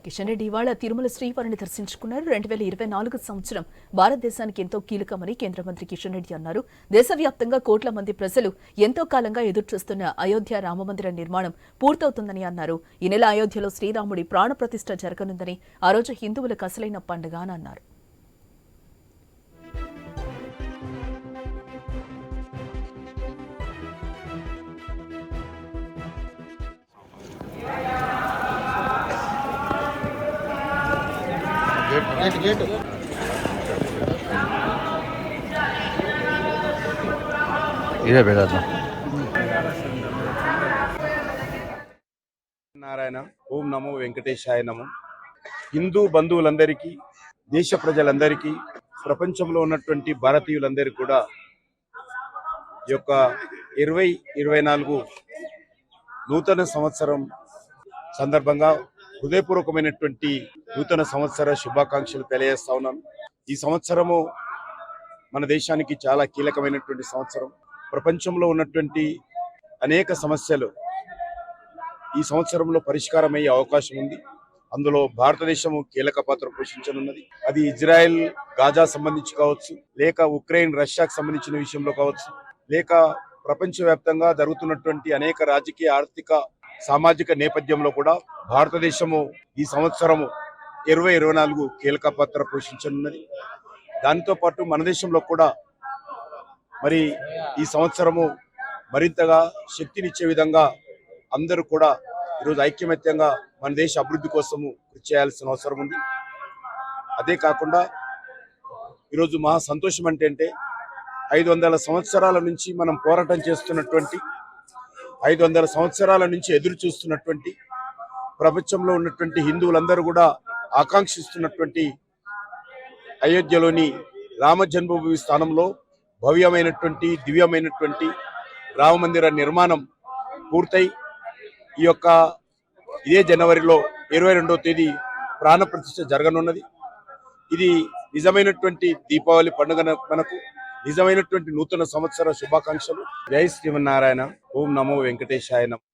కిషన్ రెడ్డి ఇవాళ తిరుమల శ్రీవారిని దర్శించుకున్నారు. 2024 సంవత్సరం భారతదేశానికి ఎంతో కీలకమని కేంద్ర మంత్రి కిషన్ రెడ్డి అన్నారు. దేశవ్యాప్తంగా కోట్ల మంది ప్రజలు ఎంతో కాలంగా ఎదురుచూస్తున్న అయోధ్య రామమందిర నిర్మాణం పూర్తవుతుందని అన్నారు. ఈ నెల అయోధ్యలో శ్రీరాముడి ప్రాణప్రతిష్ఠ జరగనుందని, ఆ రోజు హిందువులకు అసలైన పండుగ అని అన్నారు. ఇదే బేదాదు నారాయణ. ఓం నమో వెంకటేశాయ నమో. హిందూ బంధువులందరికీ, దేశ ప్రజలందరికీ, ప్రపంచంలో ఉన్నటువంటి భారతీయులందరికీ కూడా ఈ యొక్క 2024 నూతన సంవత్సరం సందర్భంగా హృదయపూర్వకమైనటువంటి నూతన సంవత్సర శుభాకాంక్షలు తెలియజేస్తా ఉన్నాను. ఈ సంవత్సరము మన దేశానికి చాలా కీలకమైనటువంటి సంవత్సరం. ప్రపంచంలో ఉన్నటువంటి అనేక సమస్యలు ఈ సంవత్సరంలో పరిష్కారమయ్యే అవకాశం ఉంది. అందులో భారతదేశము కీలక పాత్ర పోషించనున్నది. అది ఇజ్రాయెల్ గాజా సంబంధించి కావచ్చు, లేక ఉక్రెయిన్ రష్యాకు సంబంధించిన విషయంలో కావచ్చు, లేక ప్రపంచవ్యాప్తంగా జరుగుతున్నటువంటి అనేక రాజకీయ, ఆర్థిక, సామాజిక నేపథ్యంలో కూడా భారతదేశము ఈ సంవత్సరము 2024 కీలక పాత్ర పోషించనున్నది. దానితో పాటు మన దేశంలో కూడా మరి ఈ సంవత్సరము మరింతగా శక్తినిచ్చే విధంగా అందరూ కూడా ఈరోజు ఐక్యమత్యంగా మన దేశ అభివృద్ధి కోసము కృషి చేయాల్సిన అవసరం ఉంది. అదే కాకుండా ఈరోజు మహా సంతోషం అంటే 500 సంవత్సరాల నుంచి మనం పోరాటం చేస్తున్నటువంటి, 500 సంవత్సరాల నుంచి ఎదురు చూస్తున్నటువంటి, ప్రపంచంలో ఉన్నటువంటి హిందువులందరూ కూడా ఆకాంక్షిస్తున్నటువంటి అయోధ్యలోని రామ జన్మభూమి స్థానంలో భవ్యమైనటువంటి, దివ్యమైనటువంటి రామమందిర నిర్మాణం పూర్తయి ఇదే జనవరిలో 22వ తేదీ ప్రాణప్రతిష్ఠ జరగనున్నది. ఇది నిజమైనటువంటి దీపావళి పండుగ, మనకు నిజమైనటువంటి నూతన సంవత్సర శుభాకాంక్షలు. జై శ్రీమన్నారాయణ. ఓం నమో వెంకటేశాయ నమః.